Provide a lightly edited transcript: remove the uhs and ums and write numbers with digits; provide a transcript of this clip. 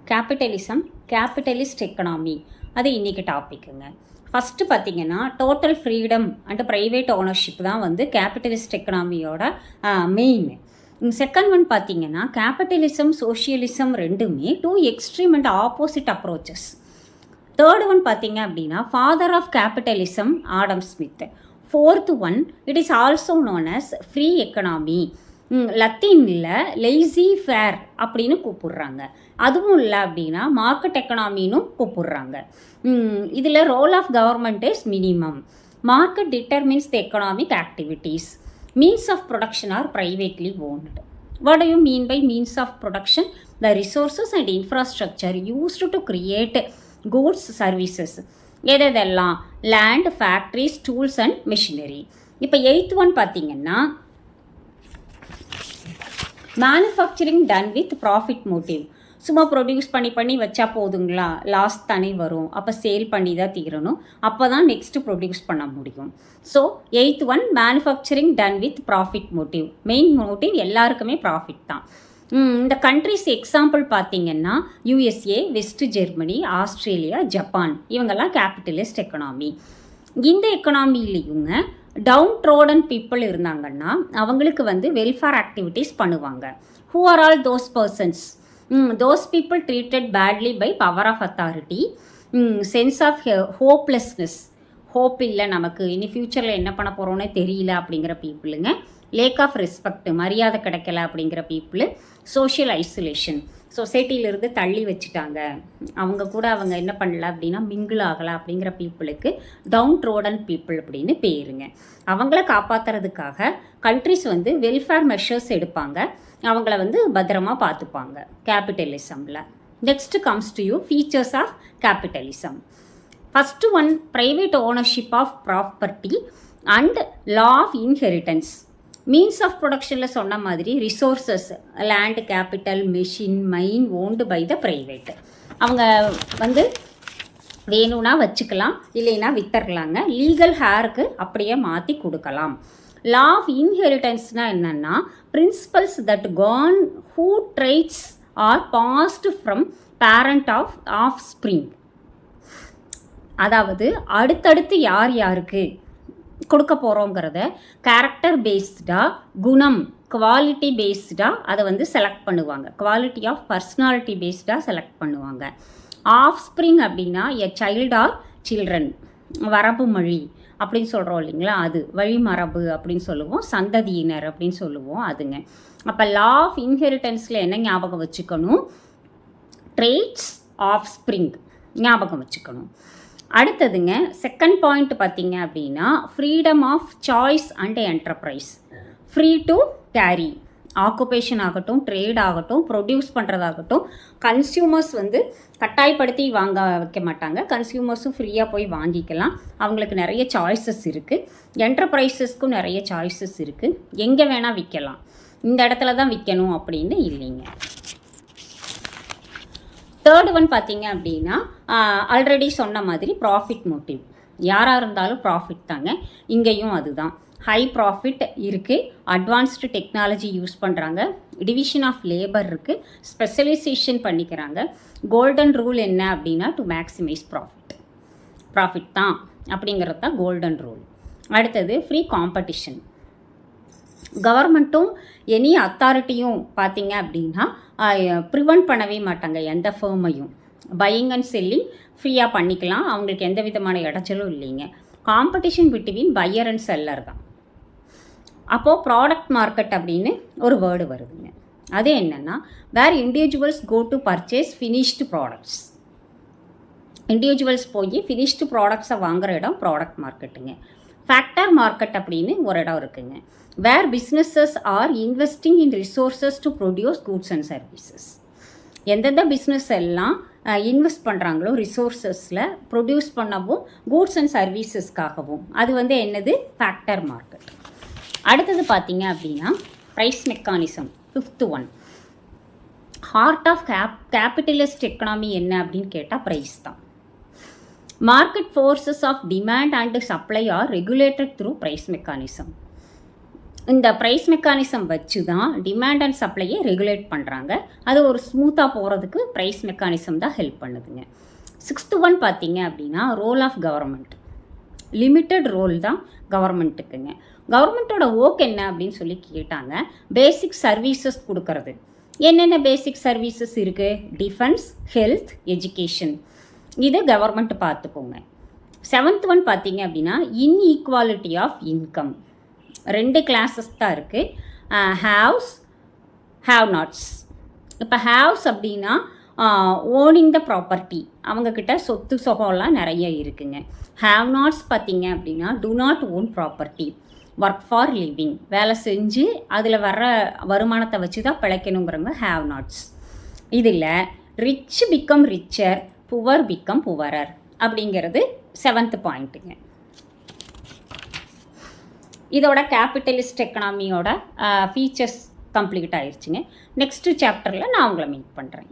Capitalism, capitalist economy, அது இன்றைக்கி டாப்பிக்குங்க. ஃபஸ்ட்டு பார்த்திங்கன்னா total freedom and private ownership தான் வந்து கேபிட்டலிஸ்ட் எக்கனாமியோட மெயின். செகண்ட் ஒன் பார்த்திங்கன்னா கேபிட்டலிசம், சோஷியலிசம் ரெண்டுமே two extreme and opposite approaches. Third one பார்த்திங்க அப்படின்னா father of capitalism Adam Smith. Fourth one it is also known as free economy. லத்தீனில் laissez faire அப்படின்னு கூப்பிடுறாங்க. அதுவும் இல்லை அப்படின்னா மார்க்கெட் எக்கனாமின்னு கூப்பிடுறாங்க. இதில் role of government is minimum. Market determines the economic activities. Means of production R privately owned. What do you mean by means of production? The resources and infrastructure used to create goods, services. எதெல்லாம்? Land, factories, tools and machinery. இப்போ eighth one பார்த்தீங்கன்னா manufacturing done with profit motive. சும்மா produce பண்ணி வச்சா போதுங்களா? Loss தானே வரும். அப்போ சேல் பண்ணி தான் தீரணும். அப்போ தான் நெக்ஸ்ட்டு ப்ரொடியூஸ் பண்ண முடியும். So eighth one manufacturing done with profit motive. Main motive எல்லாருக்குமே ப்ராஃபிட் தான். இந்த கண்ட்ரிஸ் எக்ஸாம்பிள் பார்த்தீங்கன்னா USA, West Germany, Australia, Japan, இவங்கெல்லாம் கேபிட்டலிஸ்ட் எக்கனாமி. இந்த எக்கனாமிலையுங்க டவுன் ட்ரோடன் பீப்புள் இருந்தாங்கன்னா அவங்களுக்கு வந்து வெல்ஃபேர் ஆக்டிவிட்டீஸ் பண்ணுவாங்க. Who are all those persons? Those people treated badly by power of authority, sense of hopelessness. Hope இல்லை, நமக்கு இனி ஃப்யூச்சரில் என்ன பண்ண போகிறோன்னே தெரியல அப்படிங்கிற பீப்புளுங்க. லேக் ஆஃப் ரெஸ்பெக்ட், மரியாதை கிடைக்கல அப்படிங்கிற பீப்புளு. சோஷியல் ஐசோலேஷன், சொசைட்டியிலிருந்து தள்ளி வச்சுட்டாங்க, அவங்க கூட அவங்க என்ன பண்ணல அப்படின்னா மிங்கிள் ஆகலை அப்படிங்கிற பீப்புளுக்கு டவுன் ட்ரோடன் பீப்புள் அப்படின்னு பேருங்க. அவங்கள காப்பாற்றுறதுக்காக கண்ட்ரிஸ் வந்து வெல்ஃபேர் மெஷர்ஸ் எடுப்பாங்க, அவங்கள வந்து பத்திரமா பார்த்துப்பாங்க கேபிட்டலிசமில். Next comes to you features of capitalism. First one private ownership of property and law of inheritance. Means of ப்ரொடக்ஷனில் சொன்ன மாதிரி resources, land, capital, machine, mine owned by the private. அவங்க வந்து வேணும்னா வச்சுக்கலாம், இல்லைன்னா வித்தரலாங்க. லீகல் ஹேருக்கு அப்படியே மாற்றி கொடுக்கலாம். லா ஆஃப் இன்ஹெரிட்டன்ஸ்னால் என்னென்னா principles that govern how traits are passed from parent of offspring. அதாவது அடுத்தடுத்து யார் யாருக்கு கொடுக்க போகிறோங்கிறத கேரக்டர் பேஸ்டாக, குணம், குவாலிட்டி பேஸ்டாக அதை வந்து செலக்ட் பண்ணுவாங்க. குவாலிட்டி ஆஃப் பர்சனாலிட்டி பேஸ்டாக செலக்ட் பண்ணுவாங்க. ஆஃப் ஸ்ப்ரிங் அப்படின்னா எ சைல்ட் ஆர் சில்ட்ரன், வரப்பு மொழி அப்படின்னு சொல்கிறோம் இல்லைங்களா, அது வழிமரபு அப்படின்னு சொல்லுவோம், சந்ததியினர் அப்படின்னு சொல்லுவோம் அதுங்க. அப்போ லா ஆஃப் இன்ஹெரிட்டன்ஸில் என்ன ஞாபகம் வச்சுக்கணும்? ட்ரேட்ஸ் ஆஃப் ஸ்ப்ரிங் ஞாபகம் வச்சுக்கணும். அடுத்ததுங்க செகண்ட் பாயிண்ட் பார்த்தீங்க அப்படின்னா freedom of choice and enterprise. Free to carry, occupation ஆகட்டும், ட்ரேட் ஆகட்டும், ப்ரொடியூஸ் பண்ணுறதாகட்டும், கன்சியூமர்ஸ் வந்து கட்டாயப்படுத்தி வாங்க வைக்க மாட்டாங்க. கன்சியூமர்ஸும் ஃப்ரீயாக போய் வாங்கிக்கலாம். அவங்களுக்கு நிறைய சாய்ஸஸ் இருக்குது. என்டர்பிரைஸஸ்க்கும் நிறைய சாய்ஸஸ் இருக்குது. எங்கே வேணால் விற்கலாம், இந்த இடத்துல தான் விற்கணும் அப்படின்னு இல்லைங்க. தேர்ட் ஒன் பார்த்தீங்க அப்படின்னா ஆல்ரெடி சொன்ன மாதிரி ப்ராஃபிட் மோட்டிவ். யாராக இருந்தாலும் ப்ராஃபிட் தாங்க, இங்கேயும் அதுதான். ஹை ப்ராஃபிட் இருக்குது, அட்வான்ஸ்டு டெக்னாலஜி யூஸ் பண்ணுறாங்க, டிவிஷன் ஆஃப் லேபர் இருக்குது, ஸ்பெஷலைசேஷன் பண்ணிக்கிறாங்க. கோல்டன் ரூல் என்ன அப்படின்னா டு மேக்ஸிமைஸ் ப்ராஃபிட் தான் அப்படிங்கிறது தான் கோல்டன் ரூல். அடுத்தது ஃப்ரீ காம்படிஷன். கவர்மெண்ட்டும் எனி அத்தாரிட்டியும் பார்த்தீங்க அப்படின்னா ப்ரிவெண்ட் பண்ணவே மாட்டாங்க எந்த ஃபேமையும். பையிங் அண்ட் செல்லிங் ஃப்ரீயாக பண்ணிக்கலாம், அவங்களுக்கு எந்த விதமான இடைச்சலும் இல்லைங்க. Competition between pier and seller தான். அப்போது ப்ராடக்ட் மார்க்கெட் அப்படின்னு ஒரு வேர்டு வருதுங்க. அது என்னென்னா where individuals go to purchase finished products. Individuals போய் ஃபினிஷ்டு ப்ராடக்ட்ஸை வாங்குகிற இடம் ப்ராடக்ட் மார்க்கெட்டுங்க. ஃபேக்டர் மார்க்கெட் அப்படின்னு ஒரு இடம் இருக்குங்க. Where businesses are investing in resources to produce goods and services. எந்தெந்த பிஸ்னஸ் எல்லாம் இன்வெஸ்ட் பண்ணுறாங்களோ ரிசோர்ஸஸில் ப்ரொடியூஸ் பண்ணவும் கூட்ஸ் அண்ட் சர்வீசஸ்க்காகவும், அது வந்து என்னது? Factor market. அடுத்தது பார்த்தீங்க அப்படின்னா price mechanism. Fifth one heart of capitalist economy என்ன அப்படின்னு கேட்டால் ப்ரைஸ் தான். Market forces of demand and supply are regulated through price mechanism. இந்த ப்ரைஸ் மெக்கானிசம் வச்சு தான் டிமாண்ட் அண்ட் சப்ளையை ரெகுலேட் பண்ணுறாங்க. அது ஒரு ஸ்மூத்தாக போகிறதுக்கு ப்ரைஸ் மெக்கானிசம் தான் ஹெல்ப் பண்ணுதுங்க. 6th ஒன் பார்த்தீங்க அப்படின்னா role of government. Limited role தான் கவர்மெண்ட்டுக்குங்க. கவர்மெண்ட்டோட ஒர்க் என்ன அப்படின்னு சொல்லி கேட்டாங்க. பேசிக் சர்வீசஸ் கொடுக்கறது. என்னென்ன பேசிக் சர்வீசஸ் இருக்குது? Defence, health, education. இது கவர்மெண்ட் பார்த்துக்கோங்க. 7th ஒன் பார்த்தீங்க அப்படின்னா இன்ஈக்வாலிட்டி ஆஃப் இன்கம். 2 கிளாஸஸ் தான் இருக்குது. Haves, have nots. இப்போ ஹேவ்ஸ் அப்படின்னா ஓனிங் த ப்ராப்பர்ட்டி, அவங்கக்கிட்ட சொத்து சொகம்லாம் நிறைய இருக்குங்க. ஹேவ் நாட்ஸ் பார்த்தீங்க அப்படின்னா do not own property, work for living, வேலை செஞ்சு அதில் வர்ற வருமானத்தை வச்சு தான் பிழைக்கணுங்கிறவங்க ஹேவ் நாட்ஸ். இதில் rich become richer, poor become poorer அப்படிங்கிறது 7th பாயிண்ட்டுங்க. இதோட கேபிட்டலிஸ்ட் எக்கனாமியோட ஃபீச்சர்ஸ் கம்ப்ளீட் ஆயிடுச்சுங்க. நெக்ஸ்ட்டு சாப்டரில் நான் உங்களை மீட் பண்ணுறேன்.